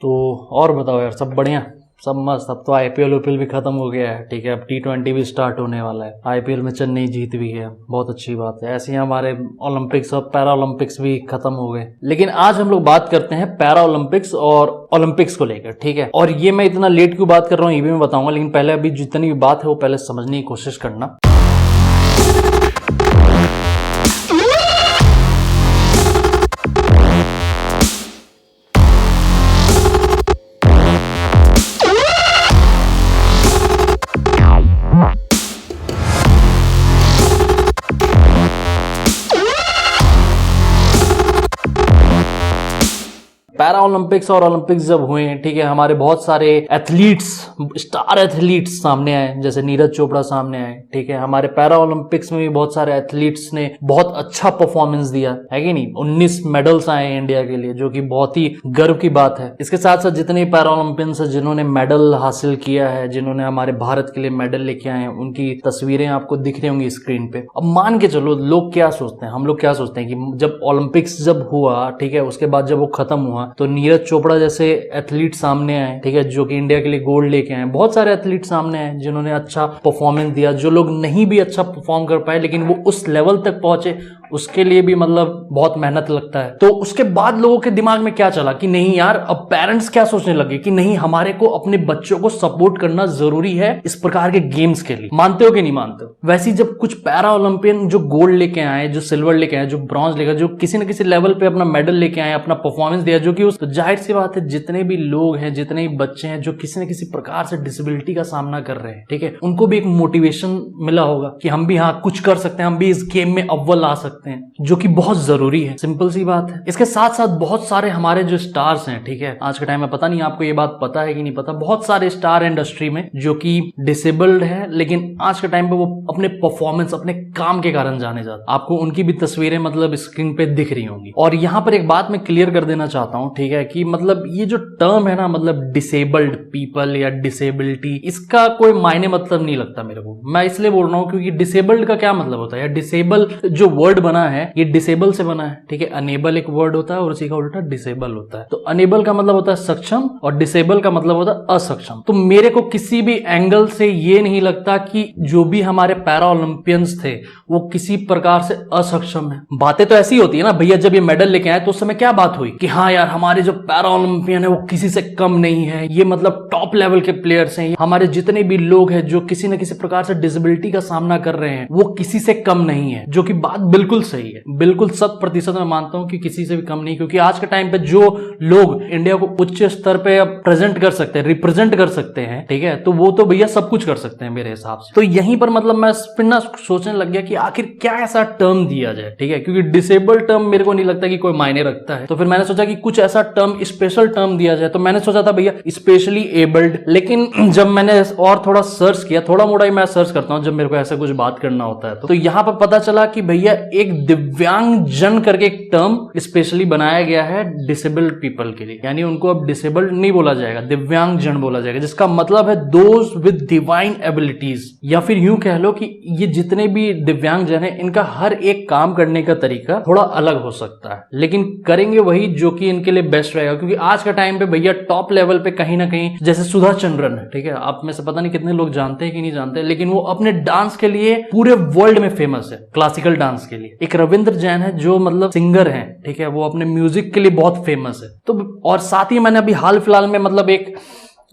तो और बताओ यार, सब बढ़िया, सब मस्त। अब तो आईपीएल भी खत्म हो गया है, ठीक है। अब टी20 भी स्टार्ट होने वाला है। आईपीएल में चेन्नई जीत भी है, बहुत अच्छी बात है। ऐसे ही हमारे ओलंपिक्स और पैरा ओलंपिक्स भी खत्म हो गए। लेकिन आज हम लोग बात करते हैं पैरा ओलंपिक्स और ओलंपिक्स को लेकर, ठीक है। और ये मैं इतना लेट क्यों बात कर रहा हूँ ये भी मैं बताऊंगा, लेकिन पहले अभी जितनी भी बात है वो पहले समझने की कोशिश करना। पैरा ओलंपिक्स और ओलंपिक्स जब हुए हैं, ठीक है, हमारे बहुत सारे एथलीट्स, स्टार एथलीट्स सामने आए, जैसे नीरज चोपड़ा सामने आए, ठीक है। हमारे पैरा ओलंपिक्स में भी बहुत सारे एथलीट्स ने बहुत अच्छा परफॉर्मेंस दिया है कि नहीं। 19 मेडल्स आए हैं इंडिया के लिए, जो कि बहुत ही गर्व की बात है। इसके साथ साथ जितने पैरा ओलंपियंस है जिन्होंने मेडल हासिल किया है, जिन्होंने हमारे भारत के लिए मेडल लेके आए हैं, उनकी तस्वीरें आपको दिख रही होंगी स्क्रीन पे। अब मान के चलो, लोग क्या सोचते हैं, हम लोग क्या सोचते हैं कि जब ओलंपिक्स जब हुआ, ठीक है, उसके बाद जब वो खत्म हुआ तो नीरज चोपड़ा जैसे एथलीट सामने आए, ठीक है, जो कि इंडिया के लिए गोल्ड लेके आए। बहुत सारे एथलीट सामने आए जिन्होंने अच्छा परफॉर्मेंस दिया। जो लोग नहीं भी अच्छा परफॉर्म कर पाए लेकिन वो उस लेवल तक पहुंचे, उसके लिए भी मतलब बहुत मेहनत लगता है। तो उसके बाद लोगों के दिमाग में क्या चला कि नहीं यार, अब पेरेंट्स क्या सोचने लगे कि नहीं, हमारे को अपने बच्चों को सपोर्ट करना जरूरी है इस प्रकार के गेम्स के लिए। मानते हो कि नहीं मानते हो? वैसे जब कुछ पैरा ओलंपियन जो गोल्ड लेके आए, जो सिल्वर लेके आए, जो ब्रॉन्ज लेके आए, जो किसी न किसी लेवल पे अपना मेडल लेके आए, अपना परफॉर्मेंस दिया, जो कि उस, तो जाहिर सी बात है जितने भी लोग हैं, जितने भी बच्चे हैं जो किसी न किसी प्रकार से डिसेबिलिटी का सामना कर रहे हैं, ठीक है, उनको भी एक मोटिवेशन मिला होगा कि हम भी हाँ कुछ कर सकते हैं, हम भी इस गेम में अव्वल आ सकते हैं, जो कि बहुत जरूरी है। सिंपल सी बात है। इसके साथ साथ बहुत सारे हमारे जो स्टार्स हैं, ठीक है, आज के टाइम में, पता नहीं आपको ये बात पता है कि नहीं पता, बहुत सारे स्टार इंडस्ट्री में जो कि डिसेबल्ड है, लेकिन आज के टाइम पे वो अपने परफॉर्मेंस, अपने काम के कारण जाने जाते। आपको उनकी भी तस्वीरें मतलब स्क्रीन पे दिख रही होंगी। और यहां पर एक बात मैं क्लियर कर देना चाहता हूं, ठीक है, कि मतलब ये जो टर्म है ना, मतलब डिसेबल्ड पीपल या डिसेबिलिटी, इसका कोई मायने मतलब नहीं लगता मेरे को। मैं इसलिए बोल रहा हूं क्योंकि डिसेबल्ड का क्या मतलब होता है, डिसेबल जो वर्ड बना है ये डिसेबल से बना है, ठीक है। अनेबल एक वर्ड होता है और उसी का उल्टा डिसेबल होता है। तो अनेबल का मतलब होता है सक्षम और डिसेबल का मतलब होता है असक्षम। तो मेरे को किसी भी एंगल से ये नहीं लगता कि जो भी हमारे पैरा ओलंपियंस थे वो किसी प्रकार से असक्षम है। बातें तो ऐसी होती है ना भैया, जब ये मेडल लेके आए तो उस समय क्या बात हुई कि हाँ यार, हमारे जो पैरा ओलंपियन है वो किसी से कम नहीं है, ये मतलब टॉप लेवल के प्लेयर्स हैं। हमारे जितने भी लोग हैं जो किसी न किसी प्रकार से डिसेबिलिटी का सामना कर रहे हैं वो किसी से कम नहीं है, जो कि बात बिल्कुल सही है। बिल्कुल 100% मैं मानता हूं कि किसी से भी कम नहीं, क्योंकि आज के टाइम पे जो लोग इंडिया को उच्च स्तर पे प्रेजेंट कर सकते हैं, रिप्रेजेंट कर सकते हैं, ठीक है, तो वो तो भैया सब कुछ कर सकते हैं मेरे हिसाब से। तो यहीं पर मतलब मैं फिर ना सोचने लग गया कि आखिर क्या ऐसा टर्म दिया जाए, ठीक है, क्योंकि डिसेबल टर्म मेरे को नहीं लगता कि कोई मायने रखता है। तो फिर मैंने सोचा कि कुछ ऐसा टर्म, स्पेशल टर्म दिया जाए। तो मैंने सोचा था भैया स्पेशली एबल्ड, लेकिन जब मैंने और थोड़ा सर्च किया, थोड़ा मोड़ा ही मैं सर्च करता हूं जब मेरे को ऐसा कुछ बात करना होता है, तो यहां पर पता चला कि भैया एक दिव्यांग जन करके एक टर्म स्पेशली बनाया गया है डिसेबल्ड पीपल के लिए। यानी उनको अब डिसेबल्ड नहीं बोला जाएगा, दिव्यांग जन बोला जाएगा, जिसका मतलब है दोज विद डिवाइन एबिलिटीज। या फिर यूं कह लो कि ये जितने भी दिव्यांग जन है इनका हर एक काम करने का तरीका थोड़ा अलग हो सकता है, लेकिन करेंगे वही जो कि इनके लिए बेस्ट रहेगा। क्योंकि आज का टाइम पे भैया टॉप लेवल पे कहीं ना कहीं, जैसे सुधा चंद्रन है, ठीक है, आप में से पता नहीं कितने लोग जानते हैं कि नहीं जानते, लेकिन वो अपने डांस के लिए पूरे वर्ल्ड में फेमस है, क्लासिकल डांस के लिए। एक रविंद्र जैन है जो मतलब सिंगर हैं, ठीक है, वो अपने म्यूजिक के लिए बहुत फेमस है। तो और साथ ही मैंने अभी हाल फिलहाल में मतलब एक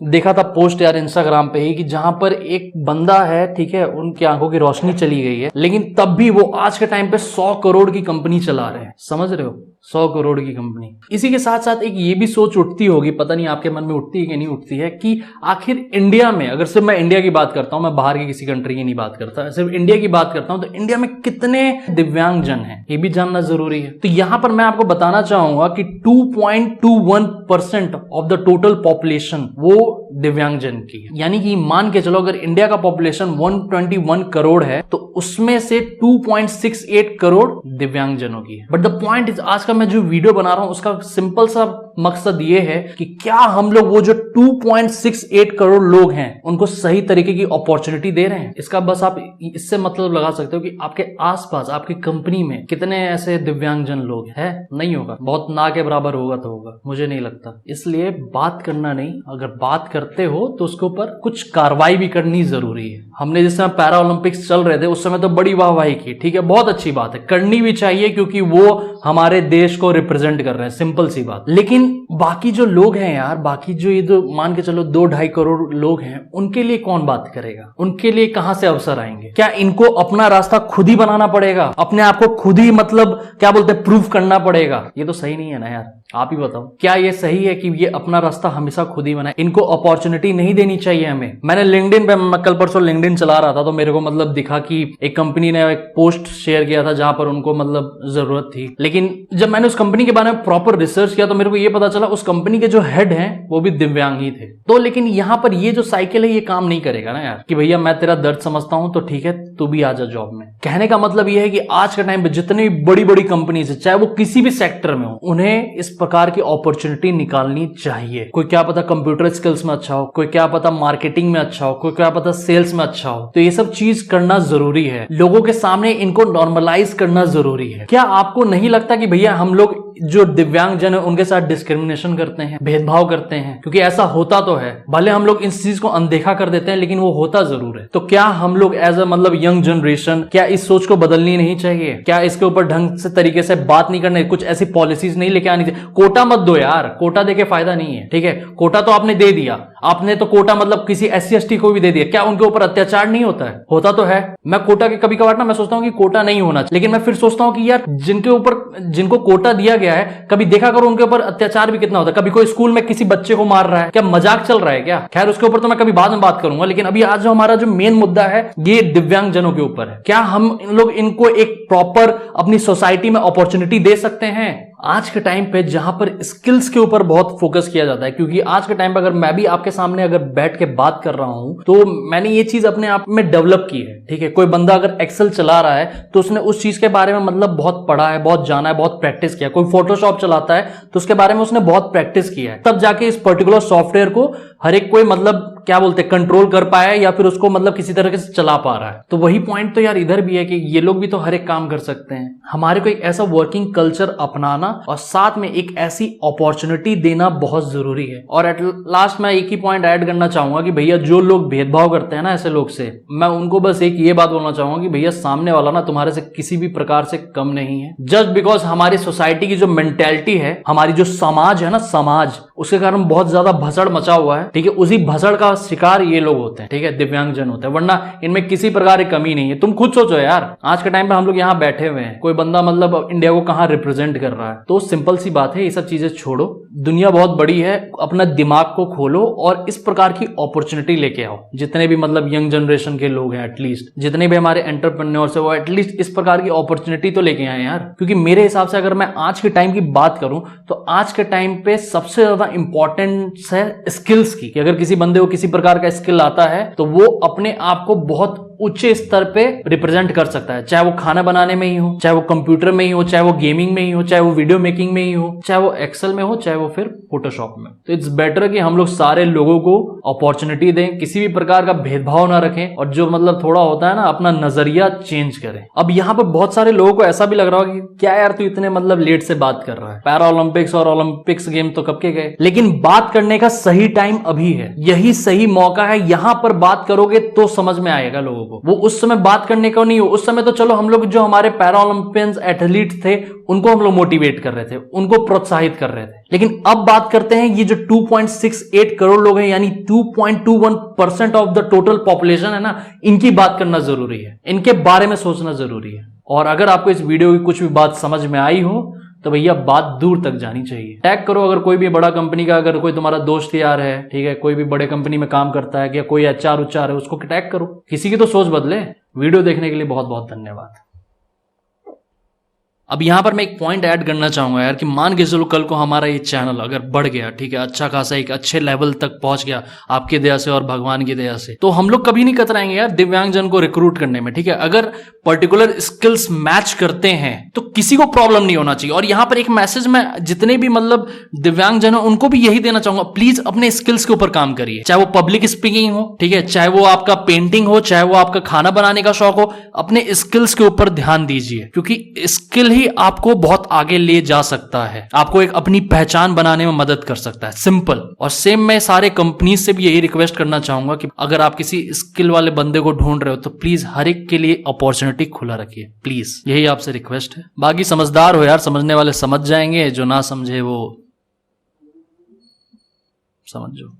देखा था पोस्ट यार इंस्टाग्राम पे ही, कि जहां पर एक बंदा है, ठीक है, उनकी आंखों की रोशनी चली गई है, लेकिन तब भी वो आज के टाइम पे 100 करोड़ की कंपनी चला रहे हैं। समझ रहे हो, 100 करोड़ की कंपनी। इसी के साथ साथ एक ये भी सोच उठती होगी, पता नहीं आपके मन में उठती है कि नहीं उठती है, कि आखिर इंडिया में, अगर सिर्फ मैं इंडिया की बात करता हूं, मैं बाहर की किसी कंट्री की नहीं बात करता, सिर्फ इंडिया की बात करता हूं, तो इंडिया में कितने दिव्यांग जन हैं ये भी जानना जरूरी है। तो यहां पर मैं आपको बताना चाहूंगा कि 2.21% ऑफ द टोटल पॉपुलेशन वो दिव्यांग जन की है। यानी कि मान के चलो, अगर इंडिया का पॉपुलेशन 121 करोड़ है तो उसमें से 2.68 करोड़ दिव्यांग जनों की है। बट द पॉइंट इज, आज का मैं जो वीडियो बना रहा हूं उसका सिंपल सा मकसद ये है कि क्या हम लोग वो जो 2.68 करोड़ लोग हैं उनको सही तरीके की अपॉर्चुनिटी दे रहे हैं। इसका बस आप इससे मतलब लगा सकते हो कि आपके आसपास आपकी कंपनी में कितने ऐसे दिव्यांगजन लोग हैं। नहीं होगा, बहुत ना के बराबर होगा तो होगा, मुझे नहीं लगता। इसलिए बात करना नहीं, अगर बात करते हो तो उसके ऊपर कुछ कार्रवाई भी करनी जरूरी है। हमने जिस समय पैरा ओलंपिक्स चल रहे थे उस समय तो बड़ी वाहवाही की, ठीक है, बहुत अच्छी बात है, करनी भी चाहिए क्योंकि वो हमारे देश को रिप्रेजेंट कर रहे हैं, सिंपल सी बात। लेकिन बाकी जो लोग हैं यार, बाकी जो ये तो मान के चलो 2-2.5 करोड़ लोग हैं, उनके लिए कौन बात करेगा? उनके लिए कहां से अवसर आएंगे? क्या इनको अपना रास्ता खुद ही बनाना पड़ेगा? अपने आप को खुद ही मतलब क्या बोलते हैं, प्रूफ करना पड़ेगा? ये तो सही नहीं है ना यार, आप ही बताओ, क्या ये सही है कि ये अपना रास्ता हमेशा खुद ही बनाए? इनको अपॉर्चुनिटी नहीं देनी चाहिए हमें? मैंने लिंक्डइन पे, मैं कल परसों लिंक्डइन चला रहा था तो मेरे को मतलब दिखा कि एक कंपनी ने एक पोस्ट शेयर किया था जहां पर उनको मतलब जरूरत थी। लेकिन जब मैंने उस कंपनी के बारे में प्रॉपर रिसर्च किया तो मेरे को ये पता चला उस कंपनी के जो हेड हैं वो भी दिव्यांग ही थे। तो लेकिन यहां पर ये जो साइकिल है ये काम नहीं करेगा ना यार, कि भैया मैं तेरा दर्द समझता हूं तो ठीक है तू भी आ जा जॉब में। कहने का मतलब ये है कि आज के टाइम पे जितनी बड़ी बड़ी कंपनीज है, चाहे वो किसी भी सेक्टर में हो, उन्हें इस प्रकार की अपॉर्चुनिटी निकालनी चाहिए। कोई क्या पता कंप्यूटर स्किल्स में अच्छा हो, कोई क्या पता मार्केटिंग में अच्छा हो, कोई क्या पता सेल्स में अच्छा हो, तो ये सब चीज करना जरूरी है। लोगों के सामने इनको नॉर्मलाइज करना जरूरी है। क्या आपको नहीं लगता कि भैया हम लोग जो दिव्यांगजन है उनके साथ डिस्क्रिमिनेशन करते हैं, भेदभाव करते हैं? क्योंकि ऐसा होता तो है, भले हम लोग इस चीज को अनदेखा कर देते हैं लेकिन वो होता जरूर है। तो क्या हम लोग एज अ मतलब यंग जनरेशन क्या इस सोच को बदलनी नहीं चाहिए? क्या इसके ऊपर ढंग से तरीके से बात नहीं करनी, कुछ ऐसी पॉलिसीज नहीं लेके आनी चाहिए? कोटा मत दो यार, कोटा देके फायदा नहीं है, ठीक है, कोटा तो आपने दे दिया, आपने तो कोटा मतलब किसी SC/ST को भी दे दिया, क्या उनके ऊपर अत्याचार नहीं होता है? होता तो है। मैं कोटा के कभी कभार ना मैं सोचता हूं कि कोटा नहीं होना चाहिए, लेकिन मैं फिर सोचता हूं कि यार जिनके ऊपर जिनको कोटा दिया गया है कभी देखा करो उनके ऊपर अत्याचार भी कितना होता है। कभी कोई स्कूल में किसी बच्चे को मार रहा है, क्या मजाक चल रहा है क्या? खैर उसके ऊपर तो मैं कभी बाद में बात करूंगा, लेकिन अभी आज जो हमारा जो मेन मुद्दा है ये दिव्यांगजनों के ऊपर है। क्या हम लोग इनको एक प्रॉपर अपनी सोसाइटी में अपॉर्चुनिटी दे सकते हैं? आज के टाइम पे जहां पर स्किल्स के ऊपर बहुत फोकस किया जाता है, क्योंकि आज के टाइम पे अगर मैं भी आपके सामने अगर बैठ के बात कर रहा हूं तो मैंने ये चीज अपने आप में डेवलप की है, ठीक है। कोई बंदा अगर एक्सेल चला रहा है तो उसने उस चीज के बारे में मतलब बहुत पढ़ा है, बहुत जाना है, बहुत प्रैक्टिस किया। कोई फोटोशॉप चलाता है तो उसके बारे में उसने बहुत प्रैक्टिस किया है, तब जाके इस पर्टिकुलर सॉफ्टवेयर को हर एक कोई मतलब क्या बोलते हैं कंट्रोल कर पाया है या फिर उसको मतलब किसी तरह से चला पा रहा है। तो वही पॉइंट तो यार इधर भी है कि ये लोग भी तो हर एक काम कर सकते हैं। हमारे को एक ऐसा वर्किंग कल्चर अपनाना और साथ में एक ऐसी अपॉर्चुनिटी देना बहुत जरूरी है। और एट लास्ट मैं एक ही पॉइंट ऐड करना चाहूंगा कि भैया जो लोग भेदभाव करते हैं ना ऐसे लोग से, मैं उनको बस एक ये बात बोलना चाहूंगा कि भैया सामने वाला ना तुम्हारे से किसी भी प्रकार से कम नहीं है। जस्ट बिकॉज हमारी सोसाइटी की जो मेंटेलिटी है, हमारी जो समाज है ना, समाज, उसके कारण बहुत ज्यादा भसड़ मचा हुआ है, ठीक है। उसी भसड़ का शिकार ये लोग होते हैं, ठीक है, दिव्यांगजन होते हैं, वरना इनमें किसी प्रकार की कमी नहीं है। तुम खुद सोचो यार, आज के टाइम पे हम लोग यहाँ बैठे हुए हैं, कोई बंदा मतलब इंडिया को कहाँ रिप्रेजेंट कर रहा है। तो सिंपल सी बात है, ये सब चीजें छोड़ो, दुनिया बहुत बड़ी है, अपना दिमाग को खोलो और इस प्रकार की अपॉर्चुनिटी लेके आओ। जितने भी मतलब यंग जनरेशन के लोग हैं, एटलीस्ट जितने भी हमारे एंटरप्रेन्योर्स है, वो एटलीस्ट इस प्रकार की अपॉर्चुनिटी तो लेके आए यार। क्योंकि मेरे हिसाब से अगर मैं आज के टाइम की बात करूं तो आज के टाइम पे सबसे ज्यादा इंपॉर्टेंस है स्किल्स की, कि अगर किसी बंदे को किसी प्रकार का स्किल आता है तो वो अपने आप को बहुत उच्च स्तर पे रिप्रेजेंट कर सकता है, चाहे वो खाना बनाने में ही हो, चाहे वो कंप्यूटर में ही हो, चाहे वो गेमिंग में ही हो, चाहे वो वीडियो मेकिंग में ही हो, चाहे वो एक्सेल में हो, चाहे वो फिर फोटोशॉप में। तो इट्स बेटर कि हम लोग सारे लोगों को अपॉर्चुनिटी दें, किसी भी प्रकार का भेदभाव ना रखें और जो मतलब थोड़ा होता है ना अपना नजरिया चेंज करें। अब यहाँ पर बहुत सारे लोगों को ऐसा भी लग रहा होगा कि क्या यार तू इतने मतलब लेट से बात कर रहा है, पैरा ओलंपिक्स और ओलंपिक्स गेम तो कब के गए। लेकिन बात करने का सही टाइम अभी है, यही सही मौका है। यहां पर बात करोगे तो समझ में आएगा लोगों को। वो उस समय बात करने को नहीं हो, उस समय तो चलो हम लोग जो हमारे पैरा ओलंपियंस एथलीट थे उनको हम लोग मोटिवेट कर रहे थे, उनको प्रोत्साहित कर रहे थे। लेकिन अब बात करते हैं ये जो 2.68 करोड़ लोग हैं, यानी 2.21% ऑफ द टोटल पॉपुलेशन है ना, इनकी बात करना जरूरी है, इनके बारे में सोचना जरूरी है। और अगर आपको इस वीडियो की कुछ भी बात समझ में आई हो तो भैया बात दूर तक जानी चाहिए। टैग करो, अगर कोई भी बड़ा कंपनी का अगर कोई तुम्हारा दोस्त यार है, ठीक है, कोई भी बड़े कंपनी में काम करता है या कोई HR है, उसको टैग करो, किसी की तो सोच बदले। वीडियो देखने के लिए बहुत बहुत धन्यवाद। अब यहाँ पर मैं एक पॉइंट ऐड करना चाहूंगा यार कि मान के चलो कल को हमारा ये चैनल अगर बढ़ गया, ठीक है, अच्छा खासा एक अच्छे लेवल तक पहुंच गया आपकी दया से और भगवान की दया से, तो हम लोग कभी नहीं कतराएंगे यार दिव्यांगजन को रिक्रूट करने में, ठीक है। अगर पर्टिकुलर स्किल्स मैच करते हैं तो किसी को प्रॉब्लम नहीं होना चाहिए। और यहाँ पर एक मैसेज मैं जितने भी मतलब दिव्यांगजन है उनको भी यही देना चाहूंगा, प्लीज अपने स्किल्स के ऊपर काम करिए, चाहे वो पब्लिक स्पीकिंग हो, ठीक है, चाहे वो आपका पेंटिंग हो, चाहे वो आपका खाना बनाने का शौक हो, अपने स्किल्स के ऊपर ध्यान दीजिए, क्योंकि स्किल ही आपको बहुत आगे ले जा सकता है, आपको एक अपनी पहचान बनाने में मदद कर सकता है, सिंपल। और सेम मैं सारे कंपनी से भी यही रिक्वेस्ट करना चाहूंगा कि अगर आप किसी स्किल वाले बंदे को ढूंढ रहे हो तो प्लीज हर एक के लिए अपॉर्चुनिटी खुला रखिए, प्लीज, यही आपसे रिक्वेस्ट है। बाकी समझदार हो यार, समझने वाले समझ जाएंगे, जो ना समझे वो समझो।